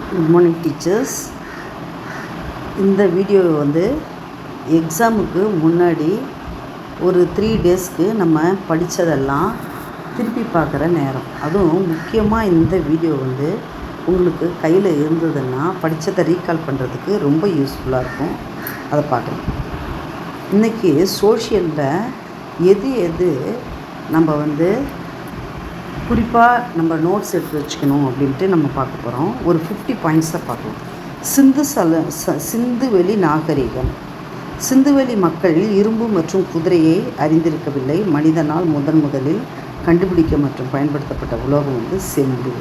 Good morning teachers. இந்த video வந்து எக்ஸாமுக்கு முன்னாடி ஒரு 3 டேஸ்க்கு நம்ம படித்ததெல்லாம் திருப்பி பார்க்குற நேரம். அதுவும் முக்கியமாக இந்த வீடியோ வந்து உங்களுக்கு கையில் இருந்ததுன்னா படித்ததை ரீகால் பண்ணுறதுக்கு ரொம்ப யூஸ்ஃபுல்லாக இருக்கும். அதை பார்க்கலாம். இன்றைக்கி சோஷியலில் எது நம்ம வந்து குறிப்பாக நம்ம நோட்ஸ் எடுத்து வச்சுக்கணும் அப்படின்ட்டு நம்ம பார்க்க போகிறோம். ஒரு 50 பாயிண்ட்ஸை பார்க்கலாம். சிந்துவெளி நாகரிகம். சிந்துவெளி மக்கள் இரும்பு மற்றும் குதிரையை அறிந்திருக்கவில்லை. மனிதனால் முதலில் கண்டுபிடிக்க மற்றும் பயன்படுத்தப்பட்ட உலோகம் வந்து செம்பு.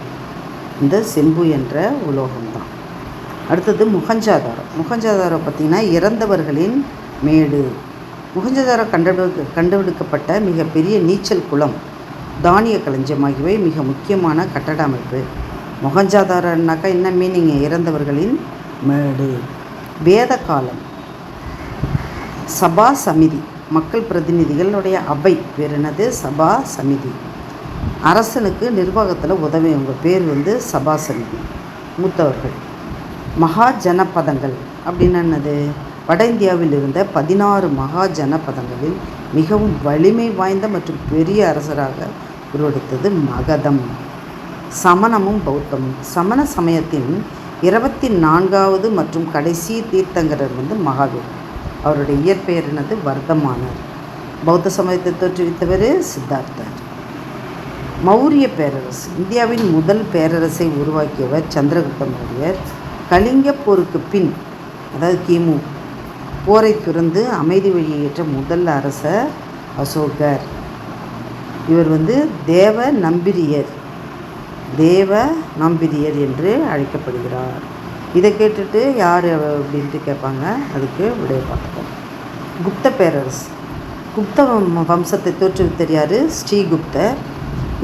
இந்த செம்பு என்ற உலோகம்தான். அடுத்தது முகஞ்சாதாரோ பார்த்திங்கன்னா இறந்தவர்களின் மேடு. முகஞ்சாதாரோ கண்டுபிடிக்கப்பட்ட மிகப்பெரிய நீச்சல் குளம், தானிய களஞ்சியம் ஆகியவை மிக முக்கியமான கட்டட அமைப்பு. மொஹஞ்சதாரோனாக்கா என்ன மீனிங்? இறந்தவர்களின் மேடு. வேத காலம். சபா சமிதி, மக்கள் பிரதிநிதிகளுடைய அவை. வேறு என்னது? சபா சமிதி. அரசனுக்கு நிர்வாகத்தில் உதவியவங்க பேர் வந்து சபா சமிதி, மூத்தவர்கள். மகா ஜனபதங்கள் அப்படின்னு என்னது? வட இந்தியாவில் இருந்த 16 மகா ஜனபதங்களில் மிகவும் வலிமை வாய்ந்த மற்றும் பெரிய அரசராக உருவெடுத்தது மகதம். சமணமும் பௌத்தமும். சமண சமயத்தின் 24வது மற்றும் கடைசி தீர்த்தங்கரர் வந்து மகாவீர். அவருடைய இயற்பெயர் என்னது? வர்தமானர். பௌத்த சமயத்தை தோற்றுவித்தவர் சித்தார்த்தர். மௌரிய பேரரசு. இந்தியாவின் முதல் பேரரசை உருவாக்கியவர் சந்திரகுப்த மௌரியர். கலிங்க போருக்கு பின், அதாவது கிமு, போரை துறந்து அமைதி வழியை ஏற்ற முதல் அரசர் அசோகர். இவர் வந்து தேவ நம்பிரியர் என்று அழைக்கப்படுகிறார். இதை கேட்டுட்டு யார் அப்படின்ட்டு கேட்பாங்க. அதுக்கு விடைய பார்த்துப்போம். குப்த பேரரசு. குப்த வம்சத்தை தோற்றுவித்தவர் யார்? ஸ்ரீகுப்தர்.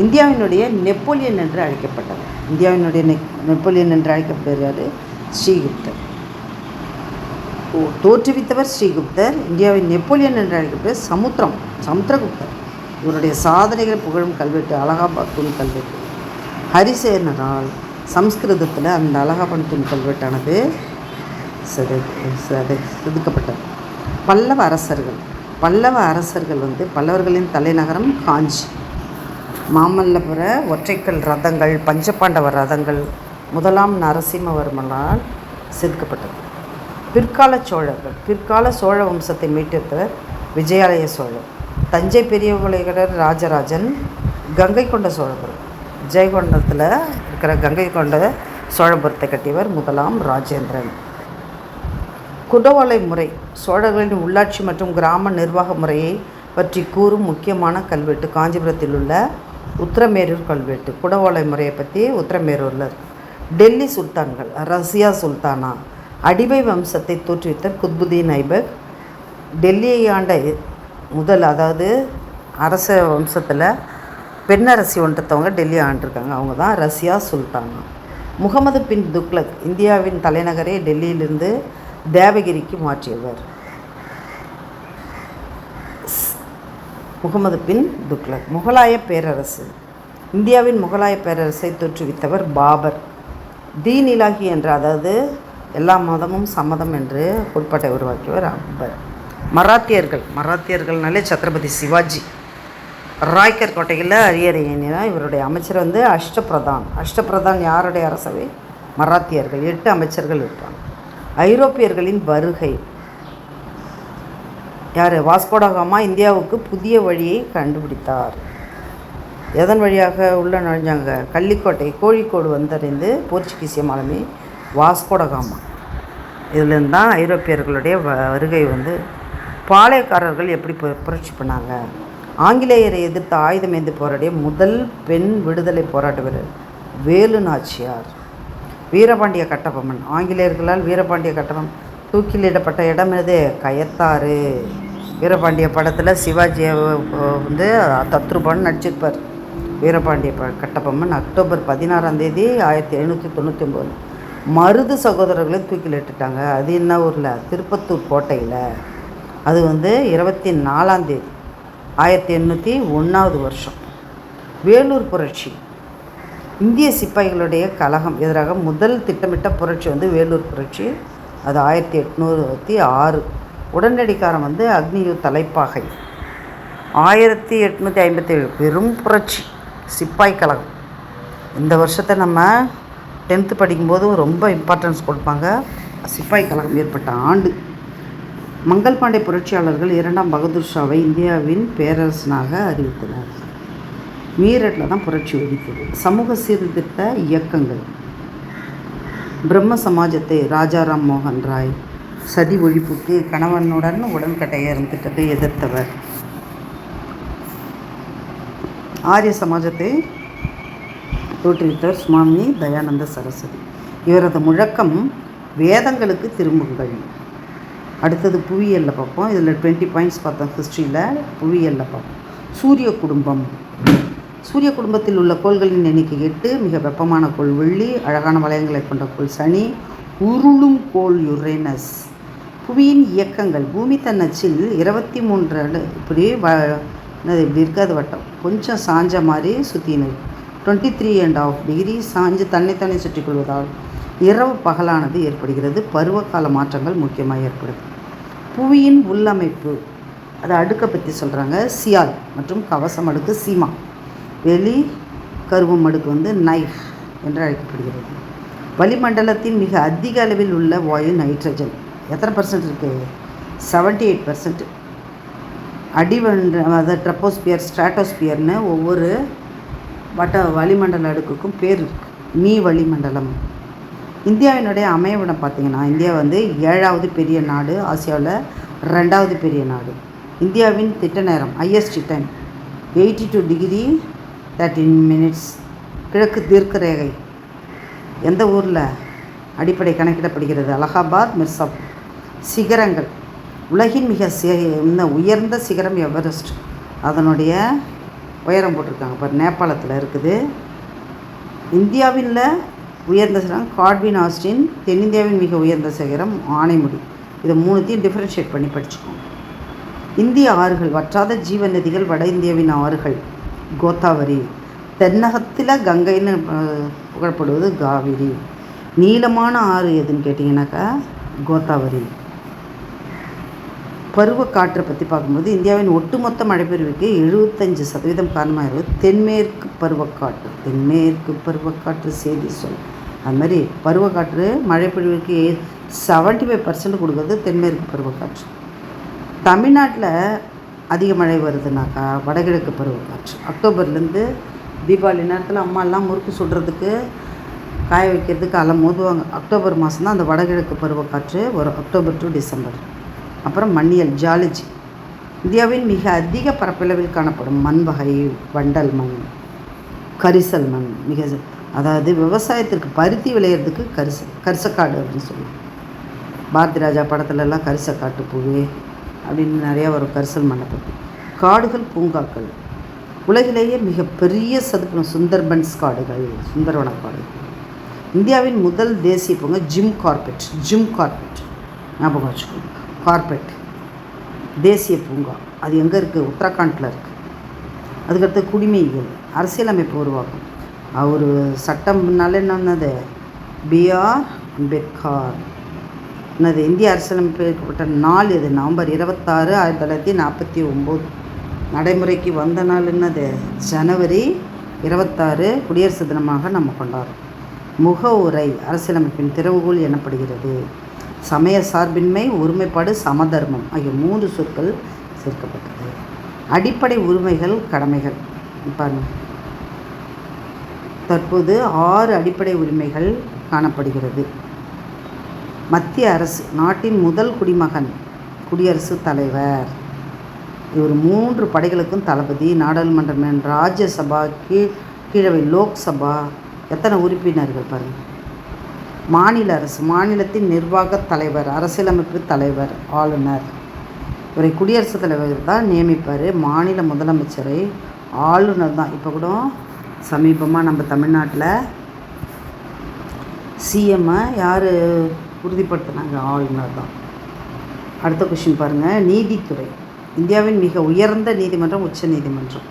இந்தியாவினுடைய நெப்போலியன் என்று அழைக்கப்பட்டவர். இந்தியாவினுடைய நெப்போலியன் என்று அழைக்கப்படுவர் யார்? ஸ்ரீகுப்தர். தோற்றுவித்தவர் ஸ்ரீகுப்தர். இந்தியாவின் நெப்போலியன் என்று அழைக்கப்பட்ட சமுத்திரகுப்தர். இவருடைய சாதனைகள் புகழும் கல்வெட்டு அலகாபாத் தூண் கல்வெட்டு. ஹரிசேனரால் சம்ஸ்கிருதத்தில் அந்த அலகாபாத் தூண் கல்வெட்டானது செதுக்கப்பட்டது. பல்லவ அரசர்கள் வந்து பல்லவர்களின் தலைநகரம் காஞ்சி. மாமல்லபுர ஒற்றைக்கல் ரதங்கள், பஞ்சபாண்டவ ரதங்கள் முதலாம் நரசிம்மவர்மனால் செதுக்கப்பட்டது. பிற்கால சோழ வம்சத்தை மீட்டெடுத்தவர் விஜயாலய சோழர். தஞ்சை பெரியகுலேகரர் ராஜராஜன். கங்கை கொண்ட சோழபுரம். ஜெயகொண்டத்தில் இருக்கிற கங்கை கொண்ட சோழபுரத்தை கட்டியவர் முதலாம் ராஜேந்திரன். குடவோலை முறை. சோழர்களின் உள்ளாட்சி மற்றும் கிராம நிர்வாக முறையை பற்றி கூறும் முக்கியமான கல்வெட்டு காஞ்சிபுரத்தில் உள்ள உத்திரமேரூர் கல்வெட்டு. குடவோலை முறையை பற்றி உத்திரமேரூரில். டெல்லி சுல்தான்கள். ரசியா சுல்தானா. அடிமை வம்சத்தை தோற்றுவித்த குத்புதீன் ஐபக். டெல்லியை ஆண்ட அதாவது அரச வம்சத்தில் பெண்ணரசி ஒன்றத்தவங்க டெல்லி ஆண்டிருக்காங்க. அவங்க தான் ரசியா சுல்தானா. முகமது பின் துக்ளக். இந்தியாவின் தலைநகரை டெல்லியிலிருந்து தேவகிரிக்கு மாற்றியவர். முகமது பின் துக்ளக். முகலாய பேரரசு. இந்தியாவின் முகலாய பேரரசை தோற்றுவித்தவர் பாபர். தீன் இலாஹி என்ற, அதாவது எல்லா மதமும் சம்மதம் என்று கோட்பாட்டை உருவாக்கியவர் அக்பர். மராத்தியர்கள்னாலே சத்ரபதி சிவாஜி. ராய்கர் கோட்டையில் அரியணையினா இவருடைய அமைச்சர் வந்து அஷ்டபிரதான். யாருடைய அரசவை? மராத்தியர்கள். 8 அமைச்சர்கள் இருப்பாங்க. ஐரோப்பியர்களின் வருகை. யார்? வாஸ்கோடகாமா இந்தியாவுக்கு புதிய வழியை கண்டுபிடித்தார். எதன் வழியாக உள்ள நுழைஞ்சாங்க? கள்ளிக்கோட்டை, கோழிக்கோடு வந்தடைந்து போர்ச்சுகீசிய மாலுமி வாஸ்கோடகாமா. இதுலேருந்து தான் ஐரோப்பியர்களுடைய வருகை வந்து. பாளையக்காரர்கள் எப்படி புரட்சி பண்ணாங்க? ஆங்கிலேயரை எதிர்த்து ஆயுதமேந்தி போராடிய முதல் பெண் விடுதலை போராட்ட வீரர் வேலு நாச்சியார். வீரபாண்டிய கட்டபொம்மன். ஆங்கிலேயர்களால் வீரபாண்டிய கட்டபொம்மன் தூக்கிலிடப்பட்ட இடம் எது? கயத்தாறு. வீரபாண்டிய படத்தில் சிவாஜியை வந்து தத்ரூபான்னு நடிச்சிருப்பார். வீரபாண்டிய கட்டபொம்மன் அக்டோபர் 16ஆம் தேதி 1799 மருது சகோதரர்களை தூக்கிலிட்டுட்டாங்க. அது என்ன ஊரில்? திருப்பத்தூர் கோட்டையில். அது வந்து 24ஆம் தேதி 1801வது வருஷம். வேலூர் புரட்சி. இந்திய சிப்பாய்களுடைய கழகம் எதிராக முதல் திட்டமிட்ட புரட்சி வந்து வேலூர் புரட்சி. அது 1806. உடனடிக்காரன் வந்து அக்னியூர் தலைப்பாகை. 1857 பெரும் புரட்சி சிப்பாய் கழகம். இந்த வருஷத்தை நம்ம 10th படிக்கும்போதும் ரொம்ப இம்பார்ட்டன்ஸ் கொடுப்பாங்க. சிப்பாய் கழகம் ஏற்பட்ட ஆண்டு. மங்கள் பாண்டே புரட்சியாளர்கள் 2ஆம் பகதூர் ஷாவை இந்தியாவின் பேரரசனாக அறிவித்தனர். மீரட்டில் தான் புரட்சி வெடித்தது. சமூக சீர்திருத்த இயக்கங்கள். பிரம்ம சமாஜத்தை ராஜாராம் மோகன் ராய் சதி ஒழிப்புக்கு கணவனுடன் உடன்கட்டையர் திட்டத்தை எதிர்த்தவர். ஆரிய சமாஜத்தை தோற்றுவித்தவர் சுவாமி தயானந்த சரஸ்வதி. இவரது முழக்கம் வேதங்களுக்கு திரும்புங்கள். அடுத்தது புவியியலில் பார்ப்போம். இதில் 20 பாயிண்ட்ஸ் பார்த்தோம். ஹிஸ்ட்ரியில் புவியியலில் பார்ப்போம். சூரிய குடும்பம். சூரிய குடும்பத்தில் உள்ள கோள்களின் எண்ணிக்கை 8. மிக வெப்பமான கோள் வெள்ளி, அழகான வளையங்களை கொண்ட கோள் சனி, உருளும் கோள் யுரேனஸ். புவியின் இயக்கங்கள். பூமி தன் அச்சில் 23 இப்படி இப்படி இருக்காது வட்டம், கொஞ்சம் சாஞ்ச மாதிரி சுற்றினது. 23.5 டிகிரி சாஞ்சு தன்னைத்தானே சுற்றி கொள்வதால் இரவு பகலானது ஏற்படுகிறது. பருவகால மாற்றங்கள் முக்கியமாக ஏற்படுது. புவியின் உள்ளமைப்பு. அதை அடுக்கை பற்றி சொல்கிறாங்க. சியால் மற்றும் கவசம் அடுக்கு சீமா. வெளி கருவம் அடுக்கு வந்து நைஃப் என்று அழைக்கப்படுகிறது. வளிமண்டலத்தின் மிக அதிக அளவில் உள்ள வாயு நைட்ரஜன். எத்தனை % இருக்குது? 78%. அதாவது ட்ரப்போஸ்பியர், ஸ்ட்ராட்டோஸ்பியர்னு ஒவ்வொரு வளிமண்டல அடுக்குக்கும் பேர் இருக்குது. மீ வளிமண்டலம். இந்தியாவினுடைய அமைவிடம் பார்த்திங்கன்னா, இந்தியா வந்து 7வது பெரிய நாடு, ஆசியாவில் 2வது பெரிய நாடு. இந்தியாவின் திட்ட நேரம் IST டைம் 82 டிகிரி 13 மினிட்ஸ். கிழக்கு தீர்க்க ரேகை எந்த ஊரில் அடிப்படை கணக்கிடப்படுகிறது? அலகாபாத், மிர்சாபூர். சிகரங்கள். உலகின் மிக உயர்ந்த சிகரம் எவரெஸ்ட். அதனுடைய உயரம் போட்டிருக்காங்க பாரு, நேபாளத்தில் இருக்குது. இந்தியாவில் உயர்ந்த சிகரம் காட்வின் ஆஸ்டின். தென்னிந்தியாவின் மிக உயர்ந்த சிகரம் ஆனைமுடி. இதை 3த்தையும் டிஃப்ரென்ஷியேட் பண்ணி படிச்சுக்கோங்க. இந்திய ஆறுகள். வற்றாத ஜீவ நதிகள். வட இந்தியாவின் ஆறுகள் கோதாவரி. தென்னகத்தில் கங்கைன்னு புகழப்படுவது காவிரி. நீளமான ஆறு எதுன்னு கேட்டிங்கனாக்கா கோதாவரி. பருவக்காற்றை பற்றி பார்க்கும்போது இந்தியாவின் ஒட்டுமொத்த மழைப்பொழிவுக்கு 75% காரணமாக இருக்குது தென்மேற்கு பருவக்காற்று. தென்மேற்கு பருவக்காற்று செய்தி சொல். அது மாதிரி பருவக்காற்று மழைப்பொழிவுக்கு 75% கொடுக்குறது தென்மேற்கு பருவக்காற்று. தமிழ்நாட்டில் அதிக மழை வருதுனாக்கா வடகிழக்கு பருவக்காற்று. அக்டோபர்லேருந்து தீபாவளி நேரத்தில் அம்மாலாம் முறுக்கு சுடுறதுக்கு காய வைக்கிறதுக்கு அலம் மோதுவாங்க. அக்டோபர் மாதம் தான் அந்த வடகிழக்கு பருவக்காற்று வரும். October to December. அப்புறம் மண்ணியல் ஜியாலஜி. இந்தியாவின் மிக அதிக பரப்பளவில் காணப்படும் மண் வகை வண்டல் மண், கரிசல் மண். அதாவது விவசாயத்திற்கு பருத்தி விளையிறதுக்கு கரிசக்காடு அப்படின்னு சொல்லுவாங்க. பாரதி ராஜா படத்துலலாம் கரிசக்காட்டு பூவே அப்படின்னு நிறையா வரும் கரிசல் மண்ணை பற்றி. காடுகள், பூங்காக்கள். உலகிலேயே மிகப்பெரிய சதுப்பு சுந்தர்பன்ஸ் காடுகள், சுந்தரவன காடுகள். இந்தியாவின் முதல் தேசிய பூங்கா ஜிம் கார்பெட். ஞாபகம் வச்சுக்கோங்க. கார்பெட் தேசிய பூங்கா. அது எங்கே இருக்குது? உத்தரகாண்டில் இருக்குது. அதுக்கடுத்து குடிமையியல். அரசியலமைப்பு உருவாக்கும். அவர் சட்டம்னால என்னது? BR அம்பேத்கர். என்னது? இந்திய அரசியலமைப்பு ஏற்கப்பட்ட நாள் எது? நவம்பர் 26, 1949. நடைமுறைக்கு வந்த நாள் என்னது? ஜனவரி 26 குடியரசு தினமாக நம்ம கொண்டாடுறோம். முகவுரை அரசியலமைப்பின் திறவுகோல் எனப்படுகிறது. சமய சார்பின்மை, ஒருமைப்பாடு, சமதர்மம் ஆகிய 3 சொற்கள் சேர்க்கப்பட்டது. அடிப்படை உரிமைகள், கடமைகள். பாருங்க, தற்போது 6 அடிப்படை உரிமைகள் காணப்படுகிறது. மத்திய அரசு. நாட்டின் முதல் குடிமகன் குடியரசுத் தலைவர். இவர் 3 படைகளுக்கும் தளபதி. நாடாளுமன்றம், ராஜ்யசபா, கீழவை லோக்சபா. எத்தனை உறுப்பினர்கள் பாருங்கள். மாநில அரசு. மாநிலத்தின் நிர்வாக தலைவர், அரசியலமைப்பு தலைவர், ஆளுநர். இவரை குடியரசுத் தலைவர் தான் நியமிப்பார். மாநில முதலமைச்சரை ஆளுநர் தான். இப்போ கூட சமீபமாக நம்ம தமிழ்நாட்டில் சிஎம்மை யார் உறுதிப்படுத்தினாங்க? ஆளுநர் தான். அடுத்த கொஷின் பாருங்கள். நீதித்துறை. இந்தியாவின் மிக உயர்ந்த நீதிமன்றம் உச்ச நீதிமன்றம்.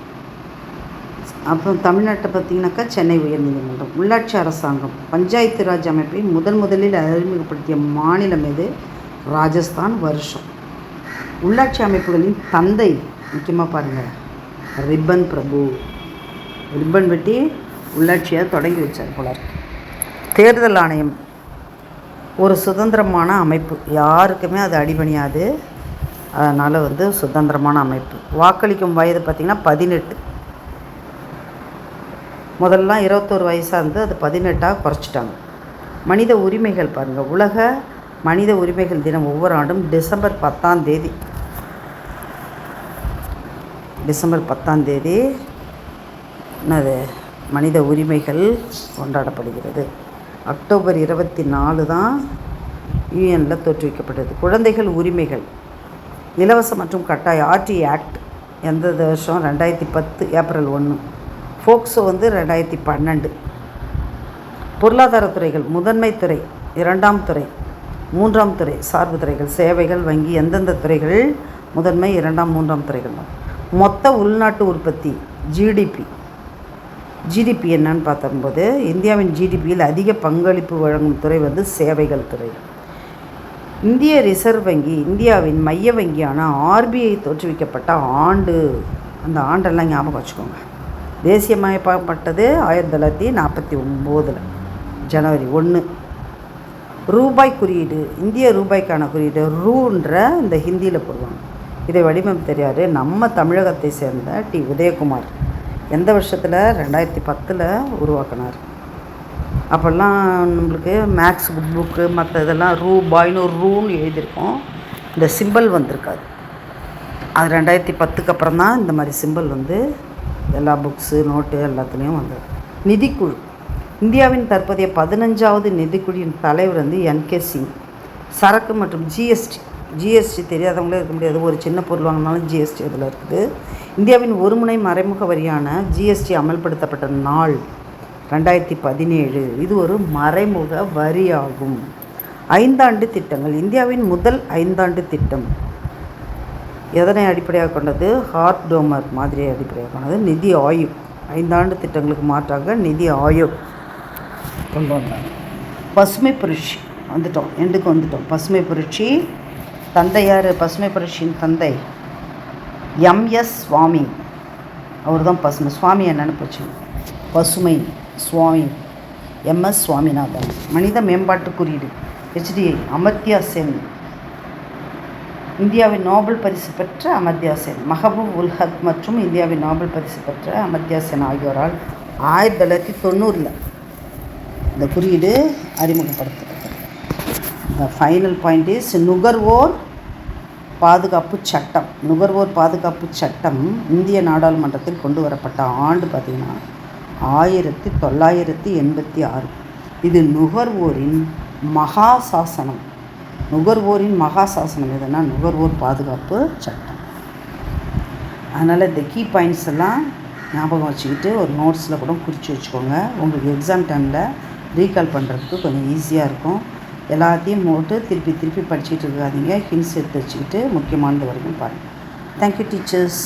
அப்புறம் தமிழ்நாட்டை பார்த்திங்கனாக்கா சென்னை உயர்நீதிமன்றம். உள்ளாட்சி அரசாங்கம் பஞ்சாயத்து ராஜ் அமைப்பை முதலில் அறிமுகப்படுத்திய மாநிலம் எது? ராஜஸ்தான். வருஷம். உள்ளாட்சி அமைப்புகளின் தந்தை முக்கியமாக பாருங்கள், ரிப்பன் பிரபு. ரிப்பன் வெட்டி உள்ளாட்சியை தொடங்கி வச்சார் போல. தேர்தல் ஆணையம் ஒரு சுதந்திரமான அமைப்பு, யாருக்குமே அது அடிபணியாது, அதனால் சுதந்திரமான அமைப்பு. வாக்களிக்கும் வயது பார்த்திங்கன்னா 18. முதல்லாம் 21 வயசாக இருந்து அது 18ஆக குறைச்சிட்டாங்க. மனித உரிமைகள் பாருங்கள், உலக மனித உரிமைகள் தினம் ஒவ்வொரு ஆண்டும் டிசம்பர் 10ஆம் தேதி என்னது மனித உரிமைகள் கொண்டாடப்படுகிறது. அக்டோபர் 24 தான் யூஎனில் தோற்றுவிக்கப்பட்டது. குழந்தைகள் உரிமைகள் இலவச மற்றும் கட்டாய ஆர்டி ஆக்ட் எந்த வருஷம்? 2010 ஏப்ரல் 1. ஃபோக்ஸோ 2012. பொருளாதாரத்துறைகள் முதன்மை துறை, 2ஆம் துறை, 3ஆம் துறை, சார்பு துறைகள், சேவைகள், வங்கி. எந்தெந்த துறைகள் முதன்மை, 2ஆம், 3ஆம் துறைகள்? மொத்த உள்நாட்டு உற்பத்தி ஜிடிபி என்னன்னு பார்த்தம்போது இந்தியாவின் ஜிடிபியில் அதிக பங்களிப்பு வழங்கும் துறை சேவைகள் துறை. இந்திய ரிசர்வ் வங்கி இந்தியாவின் மைய வங்கியான ஆர்பிஐ தோற்றுவிக்கப்பட்ட ஆண்டு, அந்த ஆண்டெல்லாம் ஞாபகம் வச்சுக்கோங்க. தேசியமயமாக்கப்பட்டது 1949 ஜனவரி 1. ரூபாய் குறியீடு, இந்திய ரூபாய்க்கான குறியீடு ரூன்ற இந்த ஹிந்தியில் போடுவாங்க. இதை வடிவம் தெரியாது நம்ம தமிழகத்தை சேர்ந்த டி. உதயகுமார் எந்த வருஷத்தில்? 2010 உருவாக்கினார். அப்போல்லாம் நம்மளுக்கு மேக்ஸ் புக்கு மற்ற இதெல்லாம் ரூபாய்னு ரூன்னு எழுதியிருக்கோம், இந்த சிம்பிள் வந்திருக்காது. அது 2010க்கு அப்புறம் தான் இந்த மாதிரி சிம்பிள் எல்லா புக்ஸு நோட்டு எல்லாத்துலேயும் வந்தது. நிதிக்குழு இந்தியாவின் தற்போதைய 15வது நிதிக்குழுவின் தலைவர் என்.கே. சிங். சரக்கு மற்றும் ஜிஎஸ்டி தெரியாதவங்களே இருக்க முடியாது. ஒரு சின்ன பொருள் வாங்கினாலும் ஜிஎஸ்டி இதில் இருக்குது. இந்தியாவின் ஒருமுனை மறைமுக வரியான ஜிஎஸ்டி அமல்படுத்தப்பட்ட நாள் 2017. இது ஒரு மறைமுக வரியாகும். 5 ஆண்டு திட்டங்கள் இந்தியாவின் முதல் 5 ஆண்டு திட்டம் எதனை அடிப்படையாக கொண்டது? ஹார்ட் டோமர் மாதிரியை அடிப்படையாக கொண்டது நிதி ஆயோக். 5 ஆண்டு திட்டங்களுக்கு மாற்றாக நிதி ஆயோக் கொண்டு வந்தாங்க. பசுமை புரட்சி வந்துட்டோம். பசுமை புரட்சி தந்தை யார்? பசுமை புரட்சியின் தந்தை எம்.எஸ். சுவாமி. அவர் தான் பசுமை சுவாமி. என்னென்னு போச்சு? பசுமை சுவாமி எம்.எஸ். சுவாமிநாதன். மனித மேம்பாட்டு குறியீடு HDI அமர்த்தியா சென். இந்தியாவின் நோபல் பரிசு பெற்ற அமர்த்தியா சென். மஹபூப் உல் ஹக் மற்றும் இந்தியாவின் நோபல் பரிசு பெற்ற அமர்த்தியா சென் ஆகியோரால் 1990 இந்த குறியீடு அறிமுகப்படுத்தப்பட்டது. The final point is நுகர்வோர் பாதுகாப்பு சட்டம் இந்திய நாடாளுமன்றத்தில் கொண்டு வரப்பட்ட ஆண்டு பார்த்திங்கன்னா 1986. இது நுகர்வோரின் மகாசாசனம் எதுனா நுகர்வோர் பாதுகாப்பு சட்டம். அதனால் இந்த கீ பாயிண்ட்ஸ் எல்லாம் ஞாபகம் வச்சுக்கிட்டு ஒரு நோட்ஸில் கூட குறித்து வச்சுக்கோங்க. உங்களுக்கு எக்ஸாம் டைமில் ரீகால் பண்ணுறதுக்கு கொஞ்சம் ஈஸியாக இருக்கும். எல்லாத்தையும் போட்டு திருப்பி படிச்சுட்டு இருக்காதீங்க. ஹிண்ட்ஸ் எடுத்து வச்சுக்கிட்டு முக்கியமானது வரைக்கும் பாருங்கள். Thank you teachers.